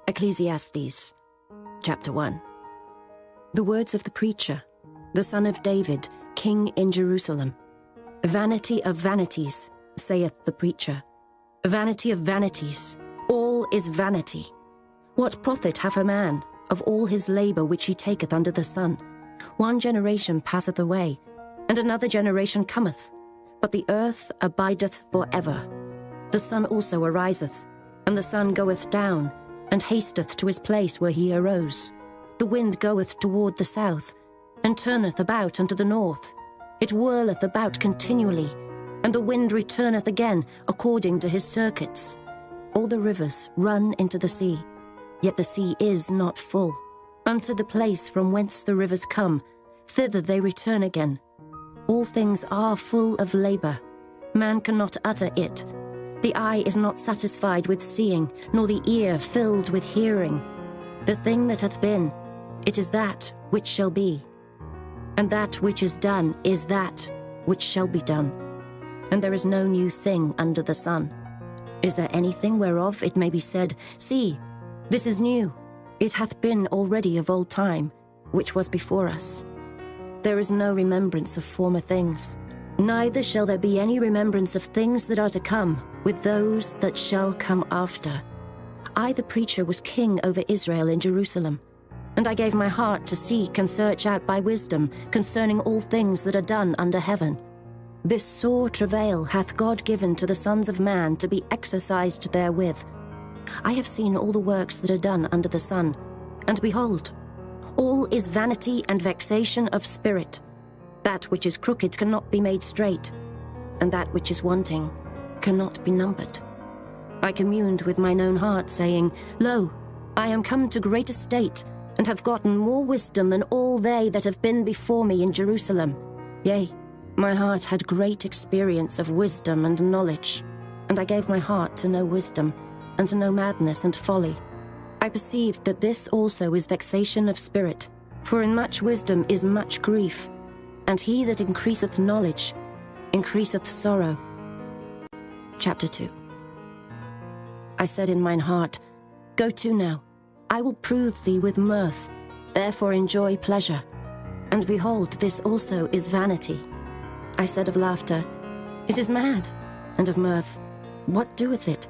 Ecclesiastes, chapter 1. The words of the preacher, the son of David, king in Jerusalem. Vanity of vanities, saith the preacher. Vanity of vanities, all is vanity. What profit hath a man of all his labour which he taketh under the sun? One generation passeth away, and another generation cometh, but the earth abideth for ever. The sun also ariseth, and the sun goeth down, and hasteth to his place where he arose. The wind goeth toward the south, and turneth about unto the north. It whirleth about continually, and the wind returneth again according to his circuits. All the rivers run into the sea, yet the sea is not full. Unto the place from whence the rivers come, thither they return again. All things are full of labour. Man cannot utter it. The eye is not satisfied with seeing, nor the ear filled with hearing. The thing that hath been, it is that which shall be. And that which is done is that which shall be done. And there is no new thing under the sun. Is there anything whereof it may be said, See, this is new? It hath been already of old time, which was before us. There is no remembrance of former things, neither shall there be any remembrance of things that are to come with those that shall come after. I, the preacher, was king over Israel in Jerusalem, and I gave my heart to seek and search out by wisdom concerning all things that are done under heaven. This sore travail hath God given to the sons of man to be exercised therewith. I have seen all the works that are done under the sun, and behold, all is vanity and vexation of spirit. That which is crooked cannot be made straight, and that which is wanting cannot be numbered. I communed with mine own heart, saying, Lo, I am come to great estate, and have gotten more wisdom than all they that have been before me in Jerusalem. Yea, my heart had great experience of wisdom and knowledge, and I gave my heart to know wisdom, and to know madness and folly. I perceived that this also is vexation of spirit, for in much wisdom is much grief, and he that increaseth knowledge increaseth sorrow. Chapter 2. I said in mine heart, Go to now, I will prove thee with mirth, therefore enjoy pleasure. And behold, this also is vanity. I said of laughter, It is mad, and of mirth, what doeth it?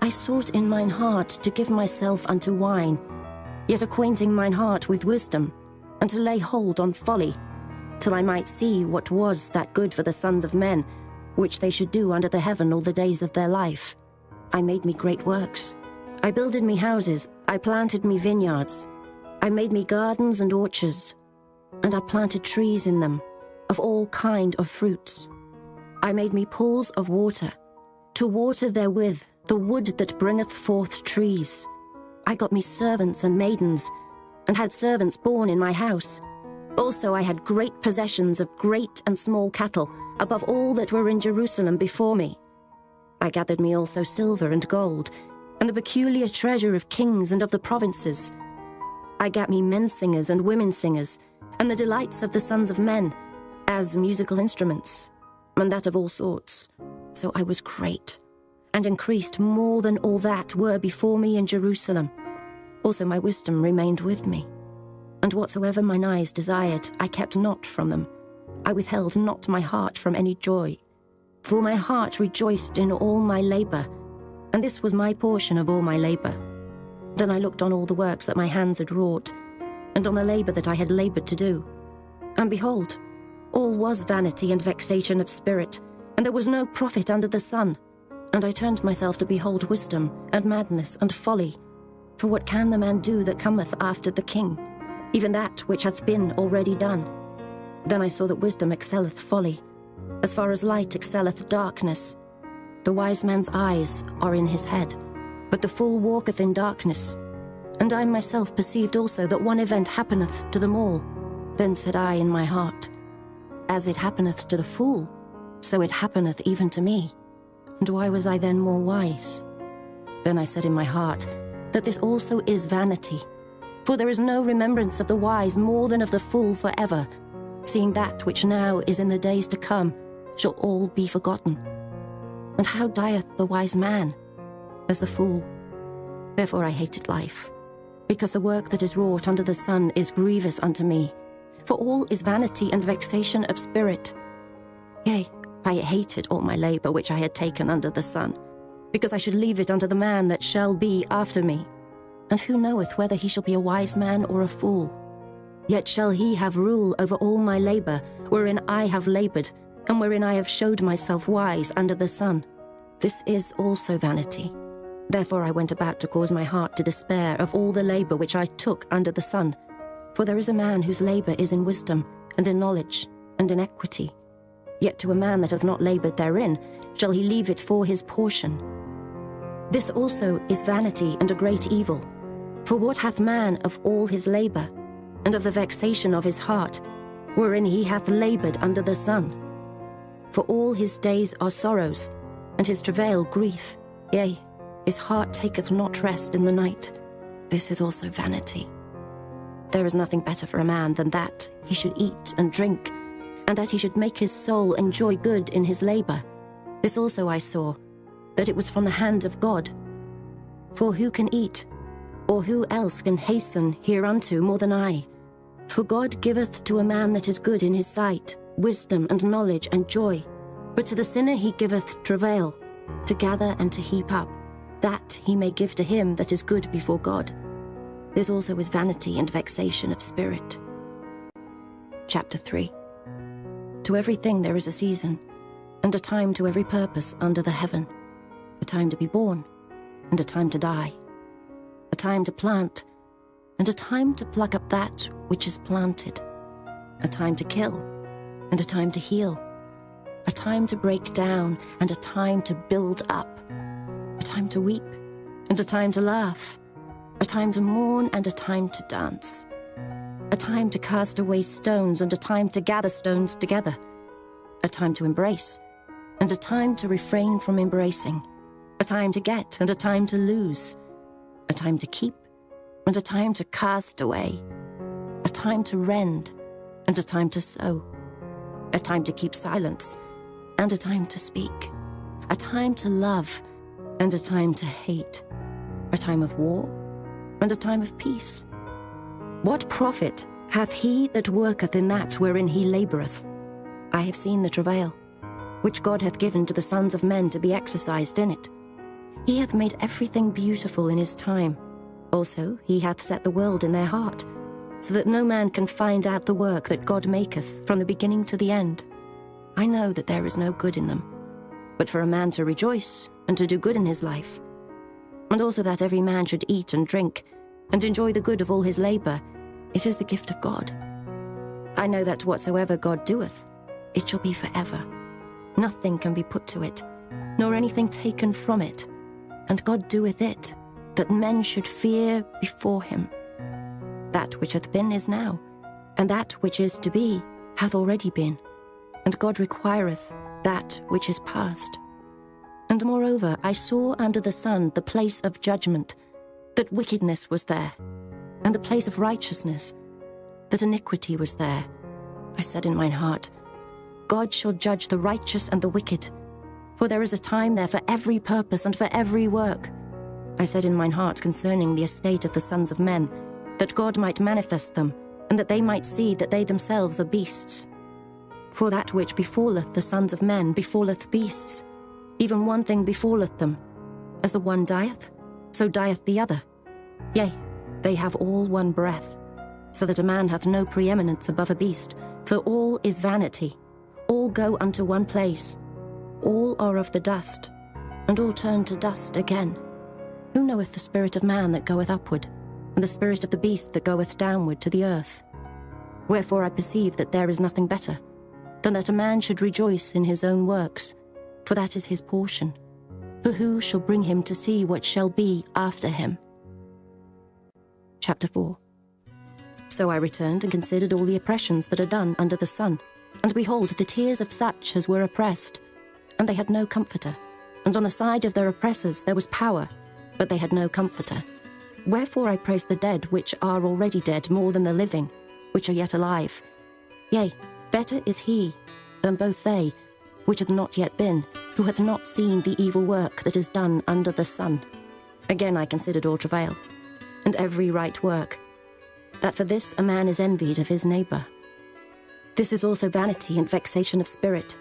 I sought in mine heart to give myself unto wine, yet acquainting mine heart with wisdom, and to lay hold on folly, till I might see what was that good for the sons of men, which they should do under the heaven all the days of their life. I made me great works. I builded me houses, I planted me vineyards. I made me gardens and orchards, and I planted trees in them, of all kind of fruits. I made me pools of water, to water therewith the wood that bringeth forth trees. I got me servants and maidens, and had servants born in my house. Also I had great possessions of great and small cattle, above all that were in Jerusalem before me. I gathered me also silver and gold, and the peculiar treasure of kings and of the provinces. I gat me men singers and women singers, and the delights of the sons of men, as musical instruments, and that of all sorts. So I was great, and increased more than all that were before me in Jerusalem. Also my wisdom remained with me. And whatsoever mine eyes desired, I kept not from them. I withheld not my heart from any joy. For my heart rejoiced in all my labour, and this was my portion of all my labour. Then I looked on all the works that my hands had wrought, and on the labour that I had laboured to do. And behold, all was vanity and vexation of spirit, and there was no profit under the sun. And I turned myself to behold wisdom, and madness, and folly. For what can the man do that cometh after the king? Even that which hath been already done. Then I saw that wisdom excelleth folly, as far as light excelleth darkness. The wise man's eyes are in his head, but the fool walketh in darkness. And I myself perceived also that one event happeneth to them all. Then said I in my heart, As it happeneth to the fool, so it happeneth even to me. And why was I then more wise? Then I said in my heart, that this also is vanity. For there is no remembrance of the wise more than of the fool forever, seeing that which now is in the days to come shall all be forgotten. And how dieth the wise man? As the fool. Therefore I hated life, because the work that is wrought under the sun is grievous unto me. For all is vanity and vexation of spirit. Yea, I hated all my labour which I had taken under the sun, because I should leave it unto the man that shall be after me. And who knoweth whether he shall be a wise man or a fool? Yet shall he have rule over all my labour, wherein I have laboured, and wherein I have showed myself wise under the sun. This is also vanity. Therefore I went about to cause my heart to despair of all the labour which I took under the sun. For there is a man whose labour is in wisdom, and in knowledge, and in equity. Yet to a man that hath not laboured therein, shall he leave it for his portion. This also is vanity and a great evil. For what hath man of all his labour, and of the vexation of his heart, wherein he hath laboured under the sun? For all his days are sorrows, and his travail grief. Yea, his heart taketh not rest in the night. This is also vanity. There is nothing better for a man than that he should eat and drink, and that he should make his soul enjoy good in his labour. This also I saw, that it was from the hand of God. For who can eat, or who else can hasten hereunto more than I? For God giveth to a man that is good in his sight wisdom and knowledge and joy. But to the sinner he giveth travail, to gather and to heap up, that he may give to him that is good before God. This also is vanity and vexation of spirit. Chapter 3. To everything there is a season, and a time to every purpose under the heaven, a time to be born, and a time to die, a time to plant, and a time to pluck up that which is planted, a time to kill, and a time to heal, a time to break down, and a time to build up, a time to weep, and a time to laugh, a time to mourn, and a time to dance, a time to cast away stones, and a time to gather stones together, a time to embrace, and a time to refrain from embracing, a time to get, and a time to lose, a time to keep, and a time to cast away, a time to rend, and a time to sow, a time to keep silence, and a time to speak, a time to love, and a time to hate, a time of war, and a time of peace. What profit hath he that worketh in that wherein he laboureth? I have seen the travail, which God hath given to the sons of men to be exercised in it. He hath made everything beautiful in his time. Also he hath set the world in their heart, so that no man can find out the work that God maketh from the beginning to the end. I know that there is no good in them, but for a man to rejoice and to do good in his life, and also that every man should eat and drink, and enjoy the good of all his labour, it is the gift of God. I know that whatsoever God doeth, it shall be forever. Nothing can be put to it, nor anything taken from it, and God doeth it, that men should fear before him. That which hath been is now, and that which is to be hath already been, and God requireth that which is past. And moreover, I saw under the sun the place of judgment, that wickedness was there, and the place of righteousness, that iniquity was there. I said in mine heart, God shall judge the righteous and the wicked, for there is a time there for every purpose and for every work. I said in mine heart concerning the estate of the sons of men, that God might manifest them, and that they might see that they themselves are beasts. For that which befalleth the sons of men befalleth beasts. Even one thing befalleth them. As the one dieth, so dieth the other. Yea, they have all one breath, so that a man hath no preeminence above a beast, for all is vanity. All go unto one place. All are of the dust, and all turn to dust again. Who knoweth the spirit of man that goeth upward, and the spirit of the beast that goeth downward to the earth? Wherefore I perceive that there is nothing better, than that a man should rejoice in his own works, for that is his portion. For who shall bring him to see what shall be after him? Chapter 4. So I returned and considered all the oppressions that are done under the sun, and behold, the tears of such as were oppressed, and they had no comforter. And on the side of their oppressors there was power, but they had no comforter. Wherefore I praise the dead which are already dead more than the living, which are yet alive. Yea, better is he than both they, which hath not yet been, who hath not seen the evil work that is done under the sun. Again I considered all travail, and every right work, that for this a man is envied of his neighbour. This is also vanity and vexation of spirit.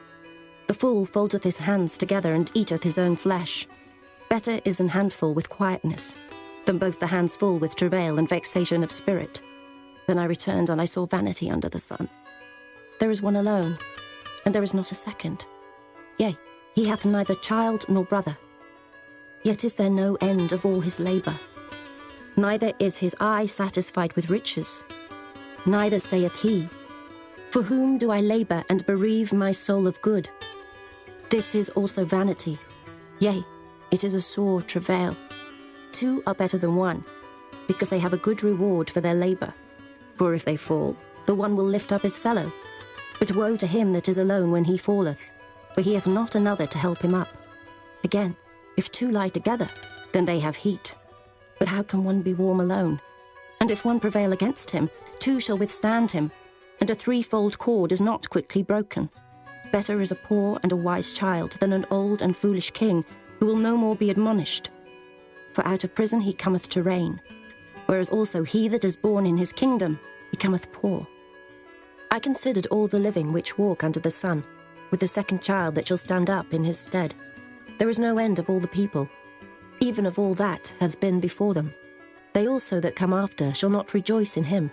The fool foldeth his hands together and eateth his own flesh. Better is an handful with quietness, than both the hands full with travail and vexation of spirit. Then I returned, and I saw vanity under the sun. There is one alone, and there is not a second. Yea, he hath neither child nor brother. Yet is there no end of all his labour. Neither is his eye satisfied with riches. Neither saith he, For whom do I labour and bereave my soul of good? This is also vanity. Yea, it is a sore travail. Two are better than one, because they have a good reward for their labour. For if they fall, the one will lift up his fellow. But woe to him that is alone when he falleth, for he hath not another to help him up. Again, if two lie together, then they have heat. But how can one be warm alone? And if one prevail against him, two shall withstand him, and a threefold cord is not quickly broken. Better is a poor and a wise child than an old and foolish king, who will no more be admonished. For out of prison he cometh to reign, whereas also he that is born in his kingdom becometh poor. I considered all the living which walk under the sun, with the second child that shall stand up in his stead. There is no end of all the people, even of all that hath been before them. They also that come after shall not rejoice in him.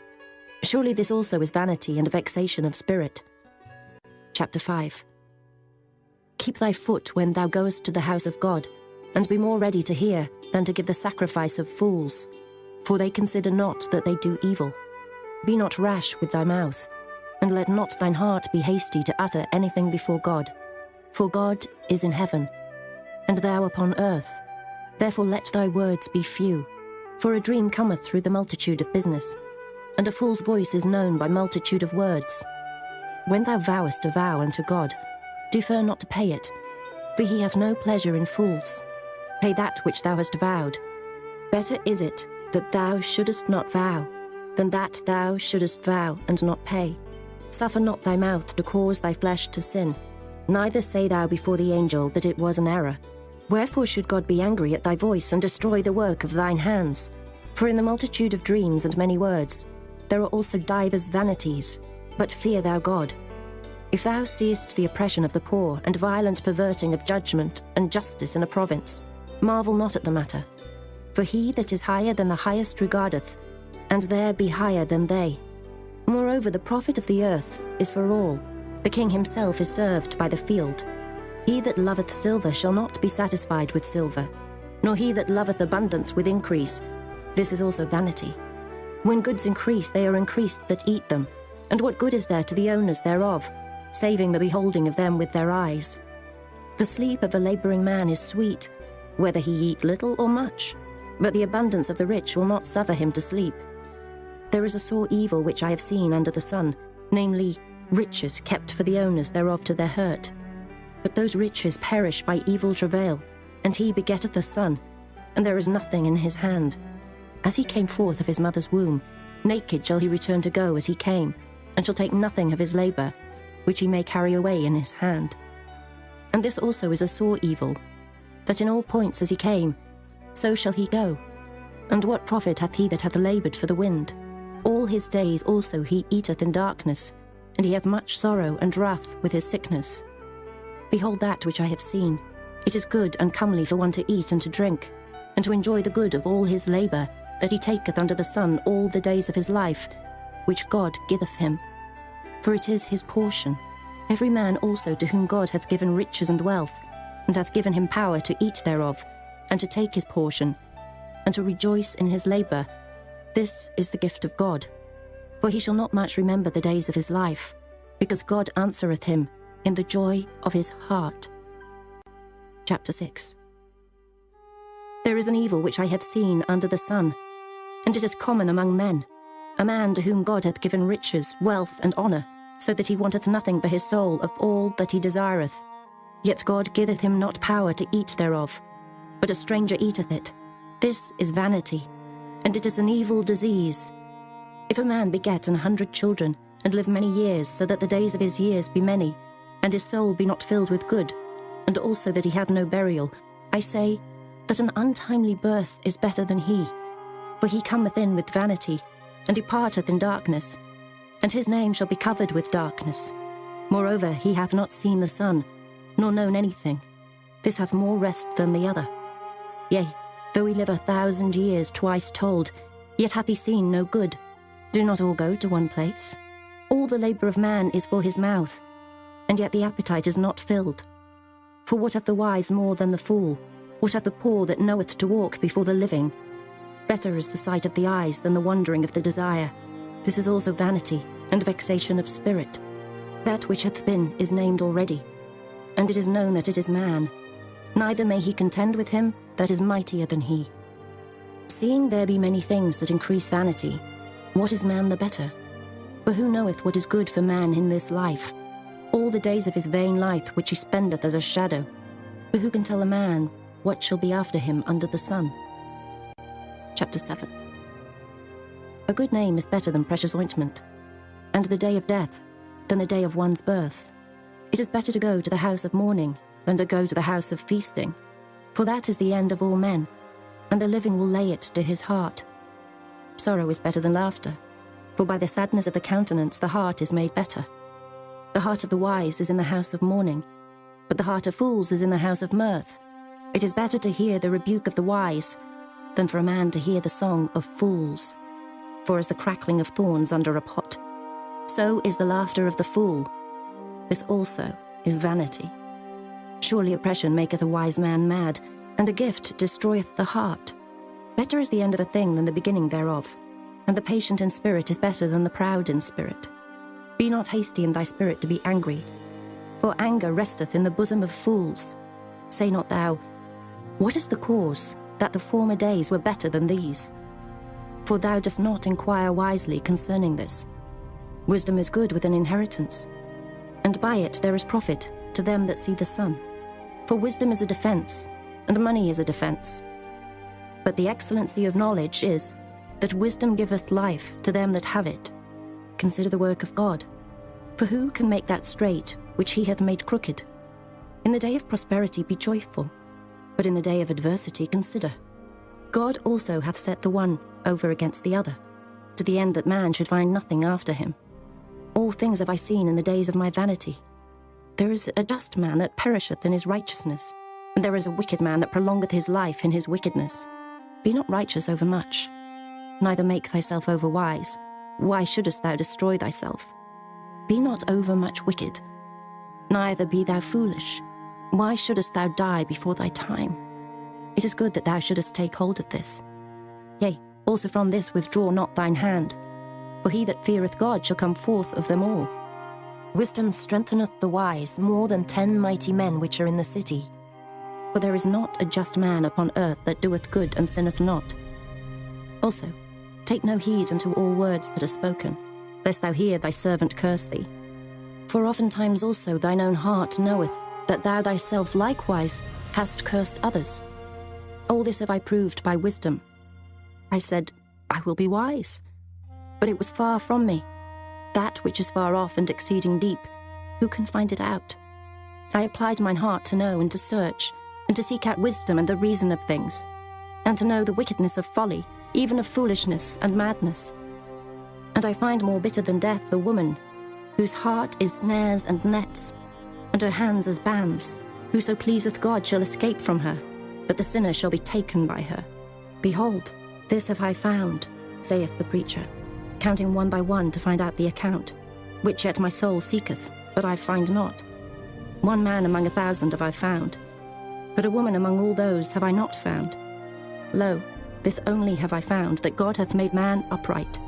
Surely this also is vanity and a vexation of spirit. Chapter 5. Keep thy foot when thou goest to the house of God, and be more ready to hear than to give the sacrifice of fools, for they consider not that they do evil. Be not rash with thy mouth, and let not thine heart be hasty to utter anything before God. For God is in heaven, and thou upon earth. Therefore let thy words be few. For a dream cometh through the multitude of business, and a fool's voice is known by multitude of words. When thou vowest a vow unto God, defer not to pay it, for he hath no pleasure in fools. Pay that which thou hast vowed. Better is it that thou shouldest not vow, than that thou shouldest vow and not pay. Suffer not thy mouth to cause thy flesh to sin, neither say thou before the angel that it was an error. Wherefore should God be angry at thy voice, and destroy the work of thine hands? For in the multitude of dreams and many words, there are also divers vanities. But fear thou God. If thou seest the oppression of the poor, and violent perverting of judgment and justice in a province, marvel not at the matter. For he that is higher than the highest regardeth, and there be higher than they. Moreover, the profit of the earth is for all. The king himself is served by the field. He that loveth silver shall not be satisfied with silver, nor he that loveth abundance with increase. This is also vanity. When goods increase, they are increased that eat them. And what good is there to the owners thereof, saving the beholding of them with their eyes? The sleep of a labouring man is sweet, whether he eat little or much, but the abundance of the rich will not suffer him to sleep. There is a sore evil which I have seen under the sun, namely, riches kept for the owners thereof to their hurt. But those riches perish by evil travail, and he begetteth a son, and there is nothing in his hand. As he came forth of his mother's womb, naked shall he return to go as he came, and shall take nothing of his labour, which he may carry away in his hand. And this also is a sore evil, that in all points as he came, so shall he go. And what profit hath he that hath laboured for the wind? All his days also he eateth in darkness, and he hath much sorrow and wrath with his sickness. Behold that which I have seen. It is good and comely for one to eat and to drink, and to enjoy the good of all his labour, that he taketh under the sun all the days of his life, which God giveth him. For it is his portion. Every man also to whom God hath given riches and wealth, and hath given him power to eat thereof, and to take his portion, and to rejoice in his labour. This is the gift of God. For he shall not much remember the days of his life, because God answereth him in the joy of his heart. Chapter 6. There is an evil which I have seen under the sun, and it is common among men, a man to whom God hath given riches, wealth, and honour, so that he wanteth nothing for his soul of all that he desireth. Yet God giveth him not power to eat thereof, but a stranger eateth it. This is vanity, and it is an evil disease. If a man beget 100 children, and live many years, so that the days of his years be many, and his soul be not filled with good, and also that he hath no burial, I say, that an untimely birth is better than he. For he cometh in with vanity, and departeth in darkness, and his name shall be covered with darkness. Moreover, he hath not seen the sun, nor known anything. This hath more rest than the other. Yea, though he live 1,000 years twice told, yet hath he seen no good. Do not all go to one place? All the labour of man is for his mouth, and yet the appetite is not filled. For what hath the wise more than the fool? What hath the poor that knoweth to walk before the living? Better is the sight of the eyes than the wandering of the desire. This is also vanity, and vexation of spirit. That which hath been is named already, and it is known that it is man. Neither may he contend with him that is mightier than he. Seeing there be many things that increase vanity, what is man the better? For who knoweth what is good for man in this life? All the days of his vain life which he spendeth as a shadow. For who can tell a man what shall be after him under the sun? Chapter 7. A good name is better than precious ointment, and the day of death than the day of one's birth. It is better to go to the house of mourning than to go to the house of feasting, for that is the end of all men, and the living will lay it to his heart. Sorrow is better than laughter, for by the sadness of the countenance the heart is made better. The heart of the wise is in the house of mourning, but the heart of fools is in the house of mirth. It is better to hear the rebuke of the wise than for a man to hear the song of fools. For as the crackling of thorns under a pot, so is the laughter of the fool. This also is vanity. Surely oppression maketh a wise man mad, and a gift destroyeth the heart. Better is the end of a thing than the beginning thereof, and the patient in spirit is better than the proud in spirit. Be not hasty in thy spirit to be angry, for anger resteth in the bosom of fools. Say not thou, what is the cause that the former days were better than these? For thou dost not inquire wisely concerning this. Wisdom is good with an inheritance, and by it there is profit to them that see the sun. For wisdom is a defence, and money is a defence. But the excellency of knowledge is, that wisdom giveth life to them that have it. Consider the work of God. For who can make that straight which he hath made crooked? In the day of prosperity be joyful, but in the day of adversity consider. God also hath set the one over against the other, to the end that man should find nothing after him. All things have I seen in the days of my vanity. There is a just man that perisheth in his righteousness, and there is a wicked man that prolongeth his life in his wickedness. Be not righteous over much, neither make thyself over wise. Why shouldest thou destroy thyself? Be not over much wicked, neither be thou foolish. Why shouldest thou die before thy time? It is good that thou shouldest take hold of this. Yea, also from this withdraw not thine hand, for he that feareth God shall come forth of them all. Wisdom strengtheneth the wise more than 10 mighty men which are in the city. For there is not a just man upon earth that doeth good and sinneth not. Also, take no heed unto all words that are spoken, lest thou hear thy servant curse thee. For oftentimes also thine own heart knoweth that thou thyself likewise hast cursed others. All this have I proved by wisdom. I said, I will be wise. But it was far from me. That which is far off and exceeding deep, who can find it out? I applied mine heart to know and to search, and to seek out wisdom and the reason of things, and to know the wickedness of folly, even of foolishness and madness. And I find more bitter than death the woman, whose heart is snares and nets, and her hands as bands. Whoso pleaseth God shall escape from her, but the sinner shall be taken by her. Behold, this have I found, saith the preacher, counting one by one to find out the account, which yet my soul seeketh, but I find not. One man among 1,000 have I found, but a woman among all those have I not found. Lo, this only have I found, that God hath made man upright,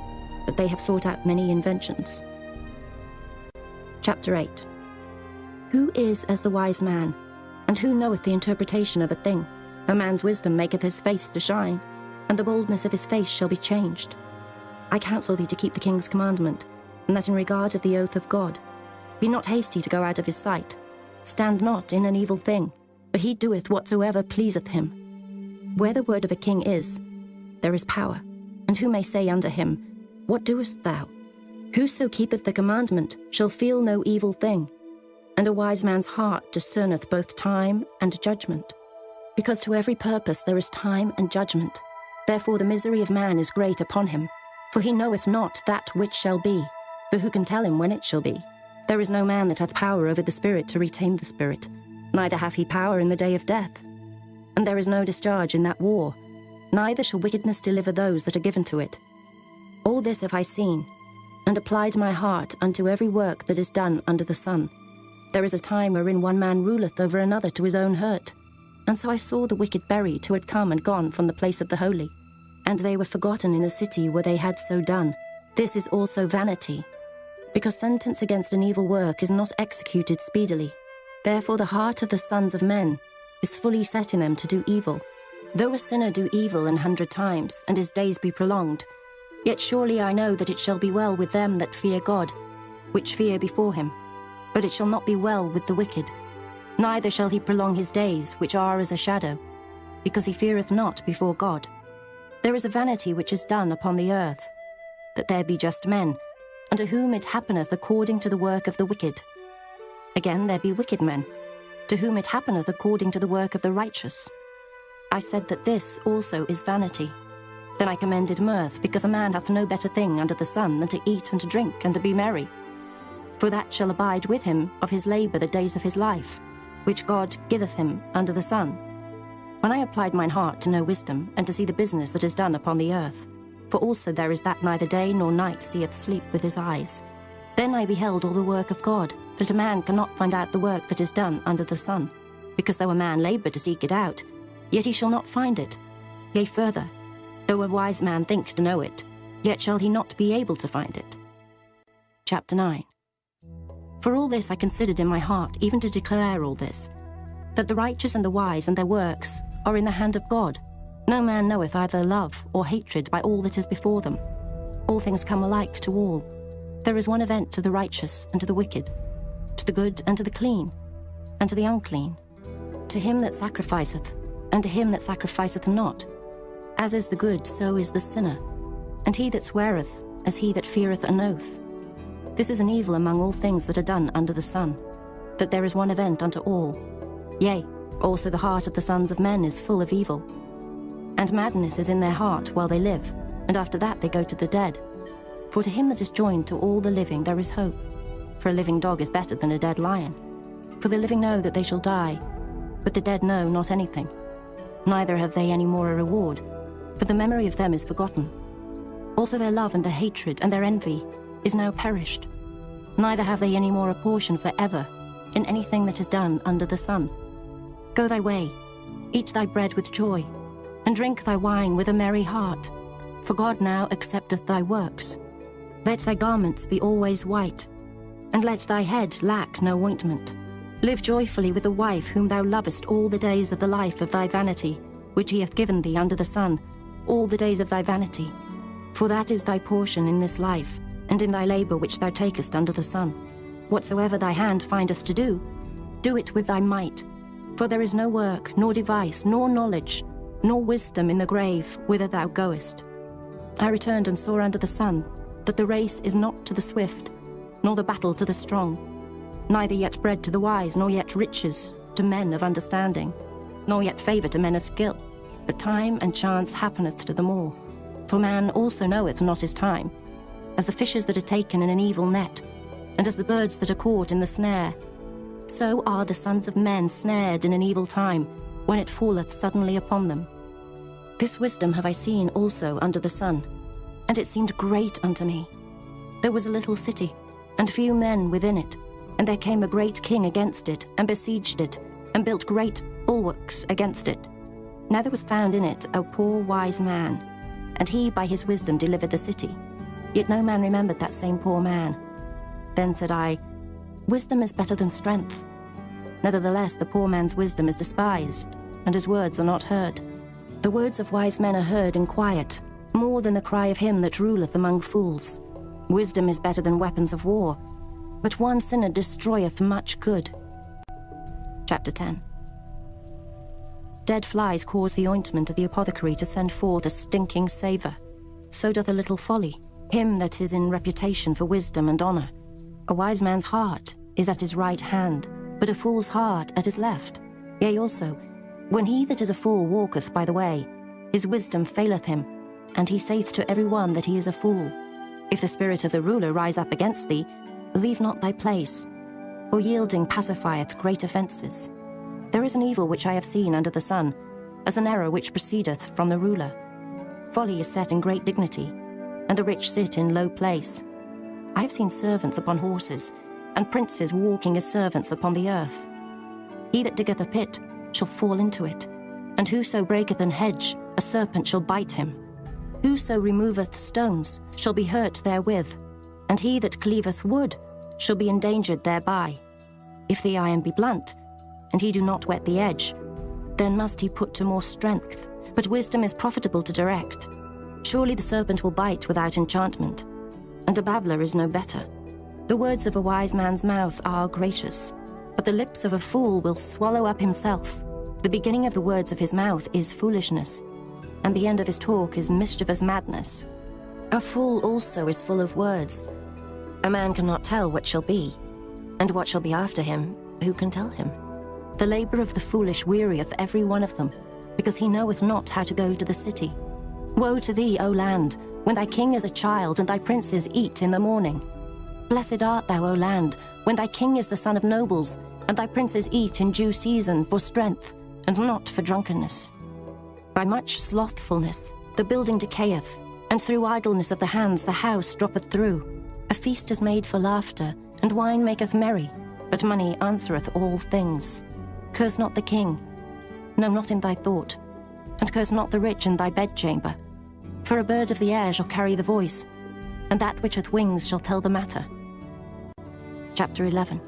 but they have sought out many inventions. Chapter 8. Who is as the wise man, and who knoweth the interpretation of a thing? A man's wisdom maketh his face to shine, and the boldness of his face shall be changed. I counsel thee to keep the king's commandment, and that in regard of the oath of God. Be not hasty to go out of his sight. Stand not in an evil thing, for he doeth whatsoever pleaseth him. Where the word of a king is, there is power. And who may say unto him, What doest thou? Whoso keepeth the commandment shall feel no evil thing, and a wise man's heart discerneth both time and judgment. Because to every purpose there is time and judgment. Therefore the misery of man is great upon him, for he knoweth not that which shall be, for who can tell him when it shall be? There is no man that hath power over the spirit to retain the spirit, neither hath he power in the day of death. And there is no discharge in that war, neither shall wickedness deliver those that are given to it. All this have I seen, and applied my heart unto every work that is done under the sun. There is a time wherein one man ruleth over another to his own hurt. And so I saw the wicked buried who had come and gone from the place of the holy, and they were forgotten in the city where they had so done. This is also vanity, because sentence against an evil work is not executed speedily. Therefore the heart of the sons of men is fully set in them to do evil. Though a sinner do evil 100 times, and his days be prolonged, yet surely I know that it shall be well with them that fear God, which fear before him. But it shall not be well with the wicked, neither shall he prolong his days, which are as a shadow, because he feareth not before God. There is a vanity which is done upon the earth, that there be just men, unto whom it happeneth according to the work of the wicked. Again there be wicked men, to whom it happeneth according to the work of the righteous. I said that this also is vanity. Then I commended mirth, because a man hath no better thing under the sun than to eat and to drink and to be merry. For that shall abide with him of his labour the days of his life, which God giveth him under the sun. When I applied mine heart to know wisdom, and to see the business that is done upon the earth, for also there is that neither day nor night seeth sleep with his eyes, then I beheld all the work of God, that a man cannot find out the work that is done under the sun, because though a man labour to seek it out, yet he shall not find it. Yea, further, though a wise man think to know it, yet shall he not be able to find it. Chapter 9. For all this I considered in my heart, even to declare all this, that the righteous and the wise and their works are in the hand of God. No man knoweth either love or hatred by all that is before them. All things come alike to all. There is one event to the righteous and to the wicked, to the good and to the clean, and to the unclean, to him that sacrificeth, and to him that sacrificeth not. As is the good, so is the sinner, and he that sweareth, as he that feareth an oath. This is an evil among all things that are done under the sun, that there is one event unto all. Yea, also the heart of the sons of men is full of evil. And madness is in their heart while they live, and after that they go to the dead. For to him that is joined to all the living there is hope. For a living dog is better than a dead lion. For the living know that they shall die, but the dead know not anything. Neither have they any more a reward, for the memory of them is forgotten. Also their love and their hatred and their envy is now perished. Neither have they any more a portion for ever in anything that is done under the sun. Go thy way, eat thy bread with joy, and drink thy wine with a merry heart, for God now accepteth thy works. Let thy garments be always white, and let thy head lack no ointment. Live joyfully with the wife whom thou lovest all the days of the life of thy vanity, which he hath given thee under the sun, all the days of thy vanity. For that is thy portion in this life, and in thy labour which thou takest under the sun. Whatsoever thy hand findeth to do, do it with thy might. For there is no work, nor device, nor knowledge, nor wisdom in the grave whither thou goest. I returned and saw under the sun that the race is not to the swift, nor the battle to the strong, neither yet bread to the wise, nor yet riches to men of understanding, nor yet favour to men of skill, but time and chance happeneth to them all. For man also knoweth not his time, as the fishes that are taken in an evil net, and as the birds that are caught in the snare. So are the sons of men snared in an evil time, when it falleth suddenly upon them. This wisdom have I seen also under the sun, and it seemed great unto me. There was a little city, and few men within it, and there came a great king against it, and besieged it, and built great bulwarks against it. Now there was found in it a poor wise man, and he by his wisdom delivered the city. Yet no man remembered that same poor man. Then said I, Wisdom is better than strength. Nevertheless the poor man's wisdom is despised, and his words are not heard. The words of wise men are heard in quiet, more than the cry of him that ruleth among fools. Wisdom is better than weapons of war, but one sinner destroyeth much good. Chapter 10. Dead flies cause the ointment of the apothecary to send forth a stinking savour. So doth a little folly him that is in reputation for wisdom and honour. A wise man's heart is at his right hand, but a fool's heart at his left. Yea, also, When he that is a fool walketh by the way, his wisdom faileth him, and he saith to every one that he is a fool. If the spirit of the ruler rise up against thee, leave not thy place, for yielding pacifieth great offences. There is an evil which I have seen under the sun, as an error which proceedeth from the ruler. Folly is set in great dignity, and the rich sit in low place. I have seen servants upon horses, and princes walking as servants upon the earth. He that diggeth a pit shall fall into it, and whoso breaketh an hedge, a serpent shall bite him. Whoso removeth stones shall be hurt therewith, and he that cleaveth wood shall be endangered thereby. If the iron be blunt, and he do not whet the edge, then must he put to more strength, but wisdom is profitable to direct. Surely the serpent will bite without enchantment, and a babbler is no better. The words of a wise man's mouth are gracious, but the lips of a fool will swallow up himself. The beginning of the words of his mouth is foolishness, and the end of his talk is mischievous madness. A fool also is full of words. A man cannot tell what shall be, and what shall be after him, who can tell him? The labour of the foolish wearieth every one of them, because he knoweth not how to go to the city. Woe to thee, O land, when thy king is a child, and thy princes eat in the morning. Blessed art thou, O land, when thy king is the son of nobles, and thy princes eat in due season for strength, and not for drunkenness. By much slothfulness the building decayeth, and through idleness of the hands the house droppeth through. A feast is made for laughter, and wine maketh merry, but money answereth all things. Curse not the king, no, not in thy thought, and curse not the rich in thy bedchamber. For a bird of the air shall carry the voice, and that which hath wings shall tell the matter. Chapter 11.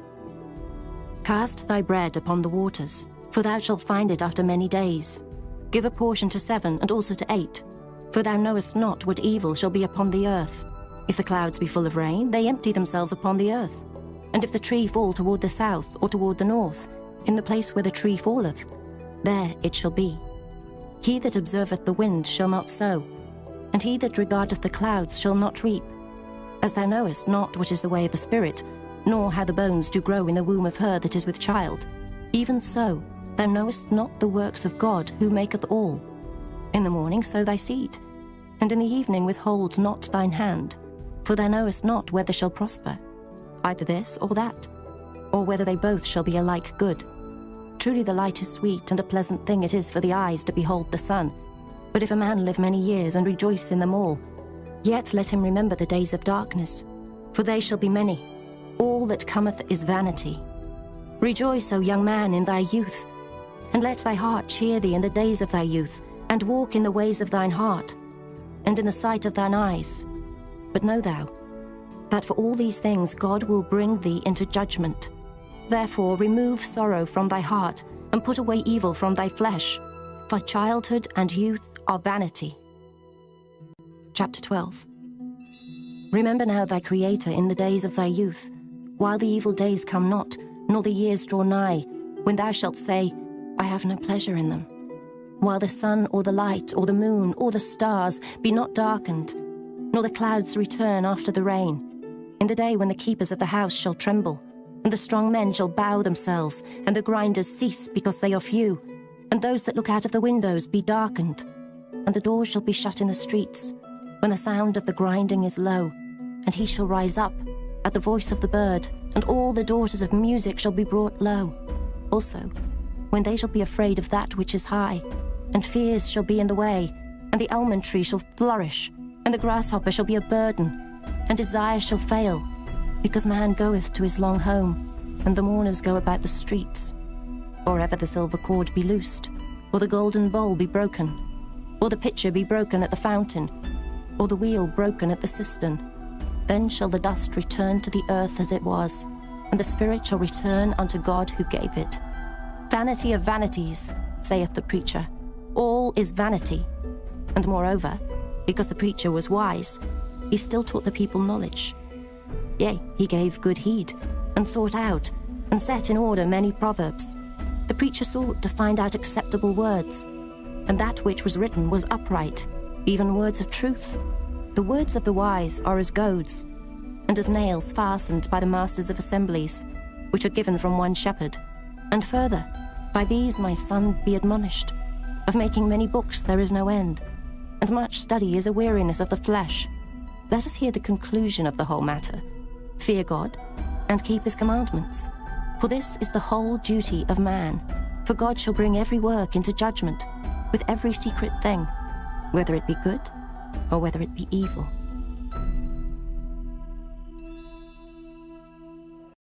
Cast thy bread upon the waters, for thou shalt find it after many days. Give a portion to 7, and also to 8, for thou knowest not what evil shall be upon the earth. If the clouds be full of rain, they empty themselves upon the earth. And if the tree fall toward the south, or toward the north, in the place where the tree falleth, there it shall be. He that observeth the wind shall not sow, and he that regardeth the clouds shall not reap. As thou knowest not what is the way of the Spirit, nor how the bones do grow in the womb of her that is with child, even so thou knowest not the works of God, who maketh all. In the morning sow thy seed, and in the evening withhold not thine hand, for thou knowest not whether shall prosper, either this or that, or whether they both shall be alike good. Truly the light is sweet, and a pleasant thing it is for the eyes to behold the sun. But if a man live many years, and rejoice in them all, yet let him remember the days of darkness, for they shall be many. All that cometh is vanity. Rejoice, O young man, in thy youth, and let thy heart cheer thee in the days of thy youth, and walk in the ways of thine heart, and in the sight of thine eyes. But know thou, that for all these things God will bring thee into judgment. Therefore remove sorrow from thy heart, and put away evil from thy flesh, for childhood and youth are vanity. Chapter 12. Remember now thy Creator in the days of thy youth, while the evil days come not, nor the years draw nigh, when thou shalt say, I have no pleasure in them. While the sun or the light or the moon or the stars be not darkened, nor the clouds return after the rain, in the day when the keepers of the house shall tremble, and the strong men shall bow themselves, and the grinders cease because they are few, and those that look out of the windows be darkened, and the doors shall be shut in the streets, when the sound of the grinding is low, and he shall rise up at the voice of the bird, and all the daughters of music shall be brought low. Also, when they shall be afraid of that which is high, and fears shall be in the way, and the almond tree shall flourish, and the grasshopper shall be a burden, and desire shall fail, because man goeth to his long home, and the mourners go about the streets. Or ever the silver cord be loosed, or the golden bowl be broken, or the pitcher be broken at the fountain, or the wheel broken at the cistern, then shall the dust return to the earth as it was, and the spirit shall return unto God who gave it. Vanity of vanities, saith the preacher, all is vanity. And moreover, because the preacher was wise, he still taught the people knowledge. Yea, he gave good heed, and sought out, and set in order many proverbs. The preacher sought to find out acceptable words, and that which was written was upright, even words of truth. The words of the wise are as goads, and as nails fastened by the masters of assemblies, which are given from one shepherd. And further, By these, my son, be admonished. Of making many books there is no end, and much study is a weariness of the flesh. Let us hear the conclusion of the whole matter. Fear God, and keep his commandments. For this is the whole duty of man. For God shall bring every work into judgment, with every secret thing, whether it be good or whether it be evil.